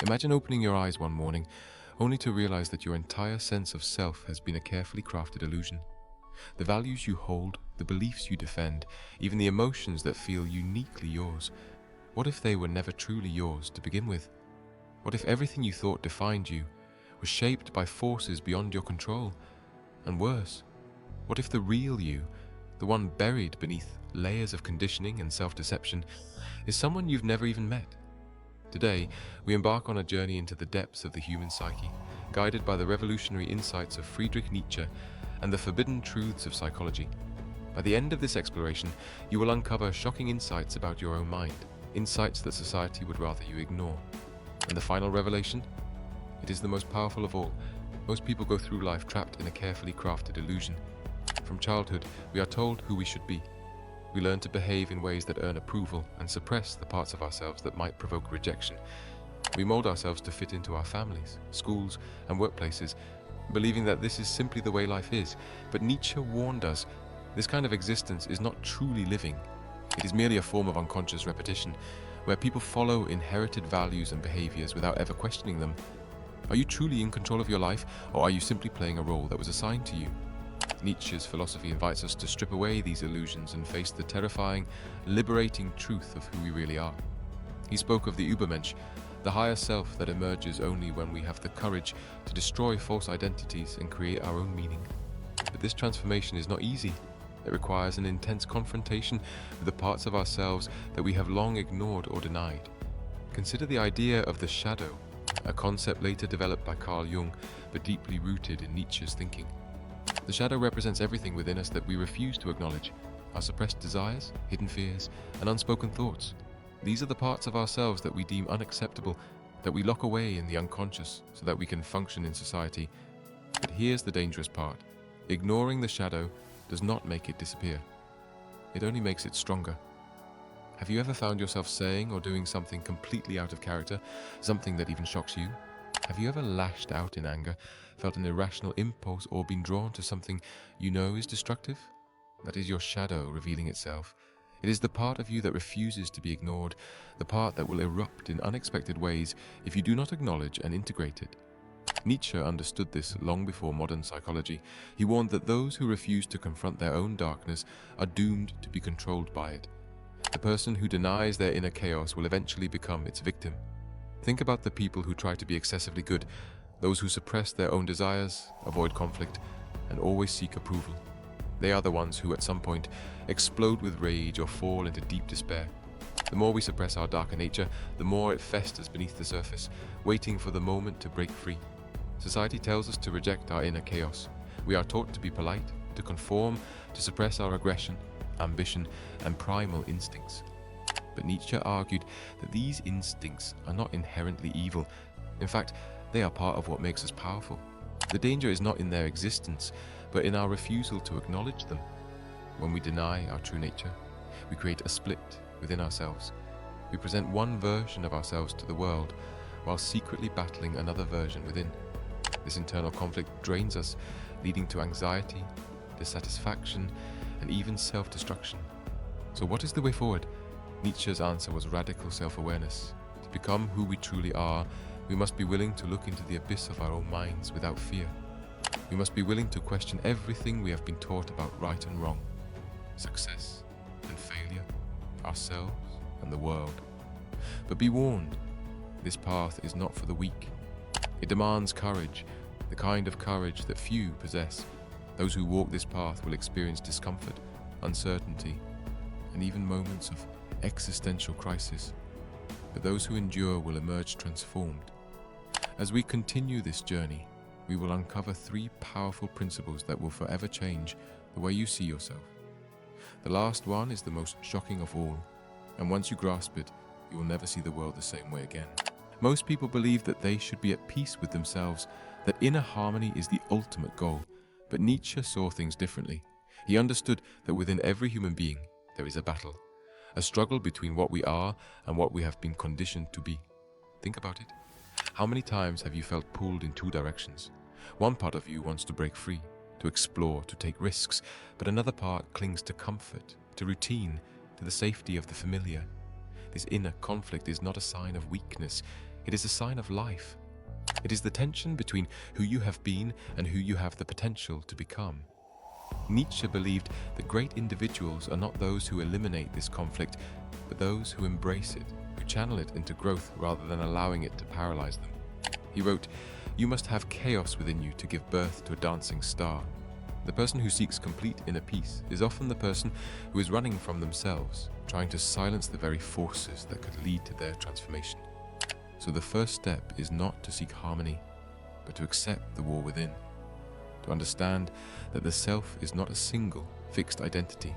Imagine opening your eyes one morning only to realize that your entire sense of self has been a carefully crafted illusion. The values you hold, the beliefs you defend, even the emotions that feel uniquely yours. What if they were never truly yours to begin with? What if everything you thought defined you was shaped by forces beyond your control? And worse, what if the real you, the one buried beneath layers of conditioning and self-deception, is someone you've never even met? Today, we embark on a journey into the depths of the human psyche, guided by the revolutionary insights of Friedrich Nietzsche and the forbidden truths of psychology. By the end of this exploration, you will uncover shocking insights about your own mind, insights that society would rather you ignore. And the final revelation? It is the most powerful of all. Most people go through life trapped in a carefully crafted illusion. From childhood, we are told who we should be. We learn to behave in ways that earn approval and suppress the parts of ourselves that might provoke rejection. We mold ourselves to fit into our families, schools, and workplaces, believing that this is simply the way life is. But Nietzsche warned us, this kind of existence is not truly living. It is merely a form of unconscious repetition, where people follow inherited values and behaviors without ever questioning them. Are you truly in control of your life, or are you simply playing a role that was assigned to you? Nietzsche's philosophy invites us to strip away these illusions and face the terrifying, liberating truth of who we really are. He spoke of the Übermensch, the higher self that emerges only when we have the courage to destroy false identities and create our own meaning. But this transformation is not easy. It requires an intense confrontation with the parts of ourselves that we have long ignored or denied. Consider the idea of the shadow, a concept later developed by Carl Jung, but deeply rooted in Nietzsche's thinking. The shadow represents everything within us that we refuse to acknowledge, our suppressed desires, hidden fears, and unspoken thoughts. These are the parts of ourselves that we deem unacceptable, that we lock away in the unconscious so that we can function in society. But here's the dangerous part. Ignoring the shadow does not make it disappear. It only makes it stronger. Have you ever found yourself saying or doing something completely out of character, something that even shocks you? Have you ever lashed out in anger, felt an irrational impulse, or been drawn to something you know is destructive? That is your shadow revealing itself. It is the part of you that refuses to be ignored, the part that will erupt in unexpected ways if you do not acknowledge and integrate it. Nietzsche understood this long before modern psychology. He warned that those who refuse to confront their own darkness are doomed to be controlled by it. The person who denies their inner chaos will eventually become its victim. Think about the people who try to be excessively good, those who suppress their own desires, avoid conflict, and always seek approval. They are the ones who at some point explode with rage or fall into deep despair. The more we suppress our darker nature, the more it festers beneath the surface, waiting for the moment to break free. Society tells us to reject our inner chaos. We are taught to be polite, to conform, to suppress our aggression, ambition, and primal instincts. But Nietzsche argued that these instincts are not inherently evil. In fact, they are part of what makes us powerful. The danger is not in their existence, but in our refusal to acknowledge them. When we deny our true nature, we create a split within ourselves. We present one version of ourselves to the world, while secretly battling another version within. This internal conflict drains us, leading to anxiety, dissatisfaction, and even self-destruction. So what is the way forward? Nietzsche's answer was radical self-awareness. To become who we truly are, we must be willing to look into the abyss of our own minds without fear. We must be willing to question everything we have been taught about right and wrong, success and failure, ourselves and the world. But be warned, this path is not for the weak. It demands courage, the kind of courage that few possess. Those who walk this path will experience discomfort, uncertainty, and even moments of existential crisis. But those who endure will emerge transformed. As we continue this journey, we will uncover 3 powerful principles that will forever change the way you see yourself. The last one is the most shocking of all, and once you grasp it, you will never see the world the same way again. Most people believe that they should be at peace with themselves, that inner harmony is the ultimate goal. But Nietzsche saw things differently. He understood that within every human being, there is a battle, a struggle between what we are and what we have been conditioned to be. Think about it. How many times have you felt pulled in 2 directions? One part of you wants to break free, to explore, to take risks, but another part clings to comfort, to routine, to the safety of the familiar. This inner conflict is not a sign of weakness. It is a sign of life. It is the tension between who you have been and who you have the potential to become. Nietzsche believed that great individuals are not those who eliminate this conflict, but those who embrace it, who channel it into growth rather than allowing it to paralyze them. He wrote, "You must have chaos within you to give birth to a dancing star." The person who seeks complete inner peace is often the person who is running from themselves, trying to silence the very forces that could lead to their transformation. So the first step is not to seek harmony, but to accept the war within, to understand that the self is not a single, fixed identity,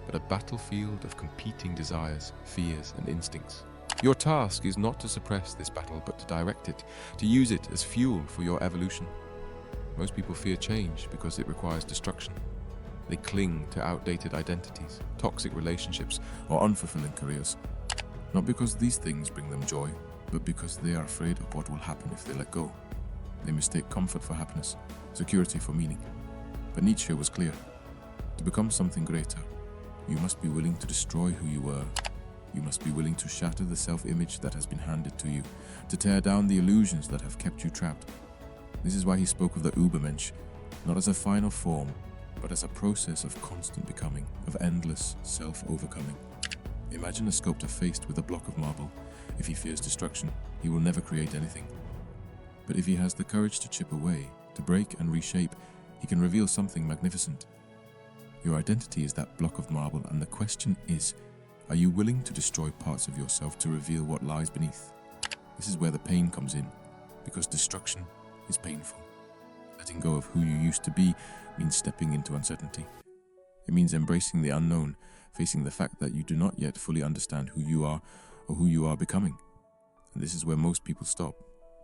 but a battlefield of competing desires, fears, and instincts. Your task is not to suppress this battle, but to direct it, to use it as fuel for your evolution. Most people fear change because it requires destruction. They cling to outdated identities, toxic relationships, or unfulfilling careers. Not because these things bring them joy, but because they are afraid of what will happen if they let go. They mistake comfort for happiness, security for meaning. But Nietzsche was clear. To become something greater, you must be willing to destroy who you were. You must be willing to shatter the self-image that has been handed to you, to tear down the illusions that have kept you trapped. This is why he spoke of the Übermensch, not as a final form, but as a process of constant becoming, of endless self-overcoming. Imagine a sculptor faced with a block of marble. If he fears destruction, he will never create anything. But if he has the courage to chip away, to break and reshape, he can reveal something magnificent. Your identity is that block of marble, and the question is, are you willing to destroy parts of yourself to reveal what lies beneath? This is where the pain comes in, because destruction is painful. Letting go of who you used to be means stepping into uncertainty. It means embracing the unknown, facing the fact that you do not yet fully understand who you are or who you are becoming. And this is where most people stop.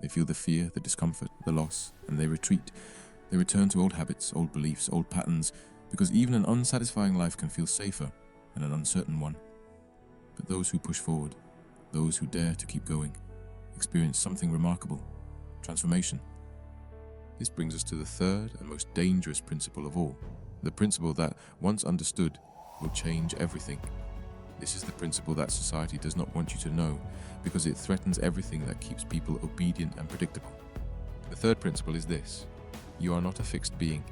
They feel the fear, the discomfort, the loss, and they retreat. They return to old habits, old beliefs, old patterns, because even an unsatisfying life can feel safer than an uncertain one. But those who push forward, those who dare to keep going, experience something remarkable: transformation. This brings us to the third and most dangerous principle of all, the principle that, once understood, will change everything. This is the principle that society does not want you to know, because it threatens everything that keeps people obedient and predictable. The third principle is this: you are not a fixed being.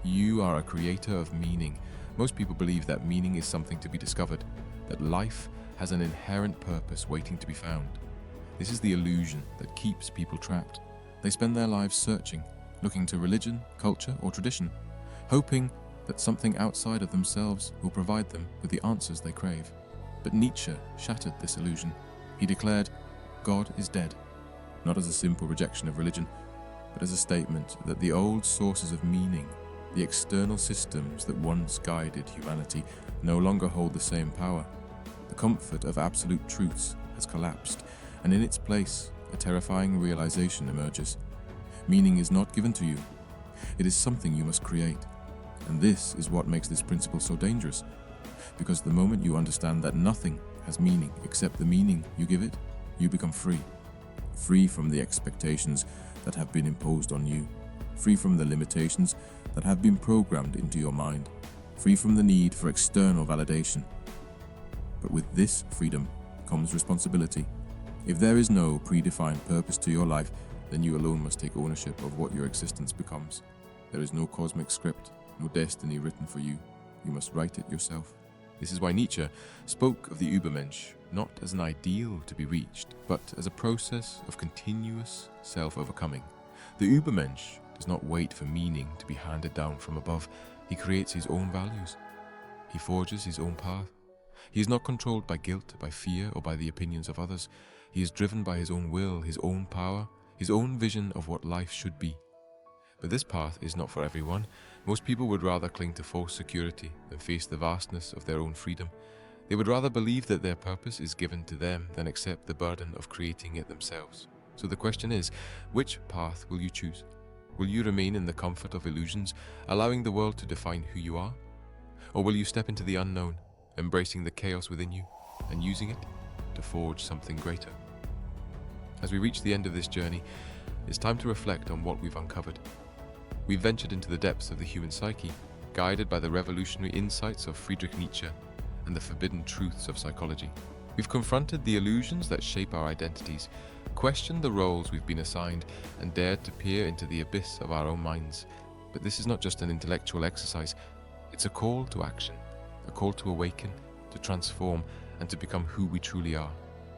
You are a creator of meaning. Most people believe that meaning is something to be discovered, that life has an inherent purpose waiting to be found. This is the illusion that keeps people trapped. They spend their lives searching, looking to religion, culture, or tradition, hoping that something outside of themselves will provide them with the answers they crave. But Nietzsche shattered this illusion. He declared, God is dead, not as a simple rejection of religion, but as a statement that the old sources of meaning, the external systems that once guided humanity, no longer hold the same power. The comfort of absolute truths has collapsed, and in its place, a terrifying realization emerges. Meaning is not given to you. It is something you must create. And this is what makes this principle so dangerous. Because the moment you understand that nothing has meaning except the meaning you give it, you become free. Free from the expectations that have been imposed on you. Free from the limitations that have been programmed into your mind. Free from the need for external validation. But with this freedom comes responsibility. If there is no predefined purpose to your life, then you alone must take ownership of what your existence becomes. There is no cosmic script, no destiny written for you. You must write it yourself. This is why Nietzsche spoke of the Übermensch not as an ideal to be reached, but as a process of continuous self-overcoming. The Übermensch does not wait for meaning to be handed down from above. He creates his own values. He forges his own path. He is not controlled by guilt, by fear, or by the opinions of others. He is driven by his own will, his own power, his own vision of what life should be. But this path is not for everyone. Most people would rather cling to false security than face the vastness of their own freedom. They would rather believe that their purpose is given to them than accept the burden of creating it themselves. So the question is, which path will you choose? Will you remain in the comfort of illusions, allowing the world to define who you are? Or will you step into the unknown, embracing the chaos within you and using it to forge something greater? As we reach the end of this journey, it's time to reflect on what we've uncovered. We've ventured into the depths of the human psyche, guided by the revolutionary insights of Friedrich Nietzsche and the forbidden truths of psychology. We've confronted the illusions that shape our identities, questioned the roles we've been assigned, and dared to peer into the abyss of our own minds. But this is not just an intellectual exercise, it's a call to action, a call to awaken, to transform, and to become who we truly are.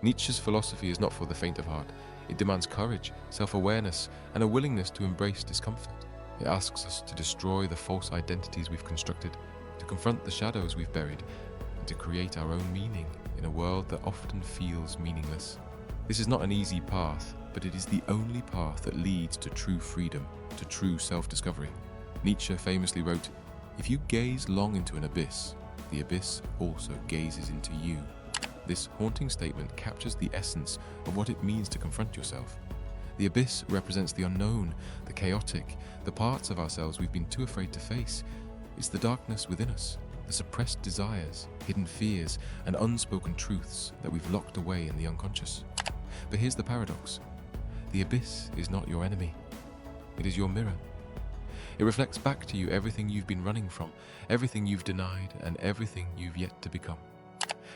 Nietzsche's philosophy is not for the faint of heart. It demands courage, self-awareness, and a willingness to embrace discomfort. It asks us to destroy the false identities we've constructed, to confront the shadows we've buried, and to create our own meaning in a world that often feels meaningless. This is not an easy path, but it is the only path that leads to true freedom, to true self-discovery. Nietzsche famously wrote, "If you gaze long into an abyss, the abyss also gazes into you." This haunting statement captures the essence of what it means to confront yourself. The abyss represents the unknown, the chaotic, the parts of ourselves we've been too afraid to face. It's the darkness within us, the suppressed desires, hidden fears, and unspoken truths that we've locked away in the unconscious. But here's the paradox. The abyss is not your enemy. It is your mirror. It reflects back to you everything you've been running from, everything you've denied, and everything you've yet to become.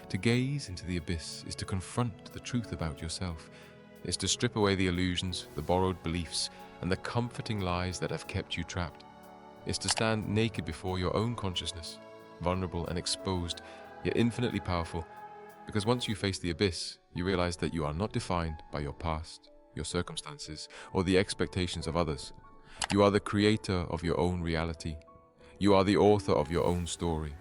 To gaze into the abyss is to confront the truth about yourself. It's to strip away the illusions, the borrowed beliefs, and the comforting lies that have kept you trapped. It's to stand naked before your own consciousness, vulnerable and exposed, yet infinitely powerful, because once you face the abyss, you realize that you are not defined by your past, your circumstances, or the expectations of others. You are the creator of your own reality. You are the author of your own story.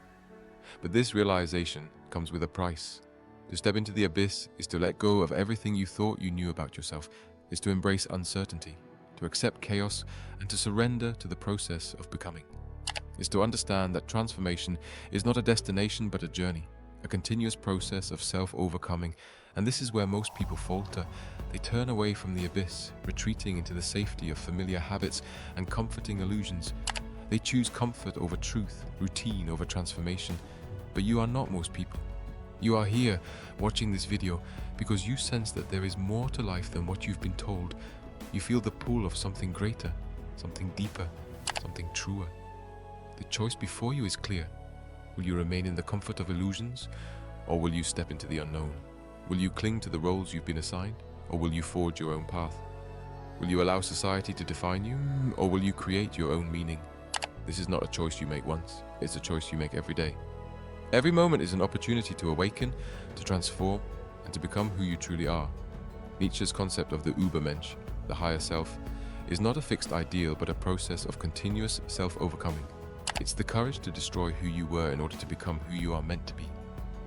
But this realization comes with a price. To step into the abyss is to let go of everything you thought you knew about yourself, is to embrace uncertainty, to accept chaos, and to surrender to the process of becoming. Is to understand that transformation is not a destination but a journey, a continuous process of self-overcoming, and this is where most people falter. They turn away from the abyss, retreating into the safety of familiar habits and comforting illusions. They choose comfort over truth, routine over transformation. But you are not most people. You are here, watching this video, because you sense that there is more to life than what you've been told. You feel the pull of something greater, something deeper, something truer. The choice before you is clear. Will you remain in the comfort of illusions, or will you step into the unknown? Will you cling to the roles you've been assigned, or will you forge your own path? Will you allow society to define you, or will you create your own meaning? This is not a choice you make once, it's a choice you make every day. Every moment is an opportunity to awaken, to transform, and to become who you truly are. Nietzsche's concept of the Übermensch, the higher self, is not a fixed ideal but a process of continuous self-overcoming. It's the courage to destroy who you were in order to become who you are meant to be.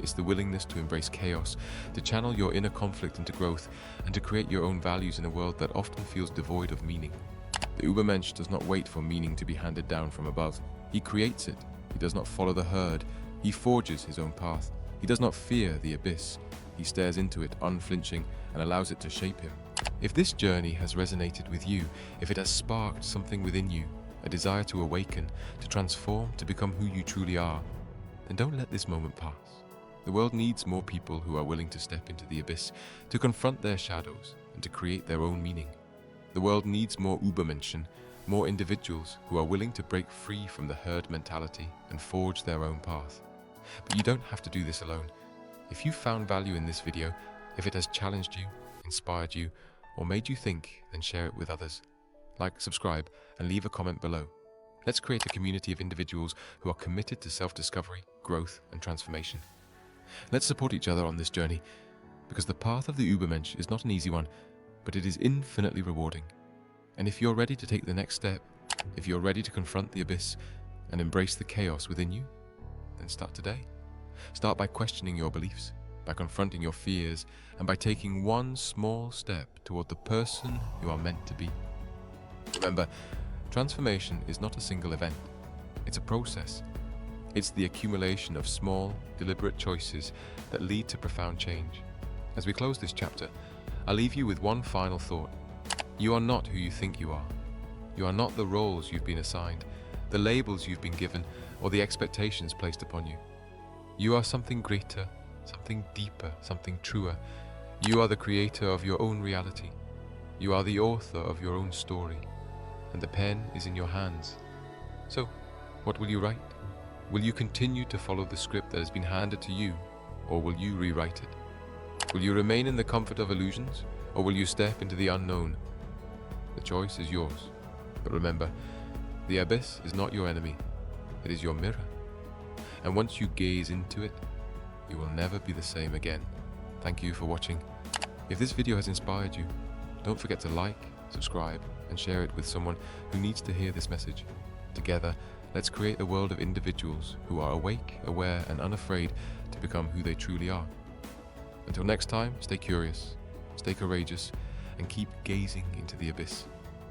It's the willingness to embrace chaos, to channel your inner conflict into growth, and to create your own values in a world that often feels devoid of meaning. The Übermensch does not wait for meaning to be handed down from above. He creates it. He does not follow the herd. He forges his own path. He does not fear the abyss. He stares into it unflinching and allows it to shape him. If this journey has resonated with you, if it has sparked something within you, a desire to awaken, to transform, to become who you truly are, then don't let this moment pass. The world needs more people who are willing to step into the abyss, to confront their shadows, and to create their own meaning. The world needs more Übermenschen, more individuals who are willing to break free from the herd mentality and forge their own path. But you don't have to do this alone. If you found value in this video, if it has challenged you, inspired you, or made you think, then share it with others. Like, subscribe, and leave a comment below. Let's create a community of individuals who are committed to self-discovery, growth, and transformation. Let's support each other on this journey, because the path of the Übermensch is not an easy one, but it is infinitely rewarding. And if you're ready to take the next step, if you're ready to confront the abyss and embrace the chaos within you, then start today. Start by questioning your beliefs, by confronting your fears, and by taking one small step toward the person you are meant to be. Remember, transformation is not a single event. It's a process. It's the accumulation of small, deliberate choices that lead to profound change. As we close this chapter, I'll leave you with one final thought. You are not who you think you are. You are not the roles you've been assigned, the labels you've been given, or the expectations placed upon you. You are something greater, something deeper, something truer. You are the creator of your own reality. You are the author of your own story, and the pen is in your hands. So, what will you write? Will you continue to follow the script that has been handed to you, or will you rewrite it? Will you remain in the comfort of illusions, or will you step into the unknown? The choice is yours. But remember, the abyss is not your enemy, it is your mirror. And once you gaze into it, you will never be the same again. Thank you for watching. If this video has inspired you, don't forget to like, subscribe, and share it with someone who needs to hear this message. Together, let's create a world of individuals who are awake, aware, and unafraid to become who they truly are. Until next time, stay curious, stay courageous, and keep gazing into the abyss.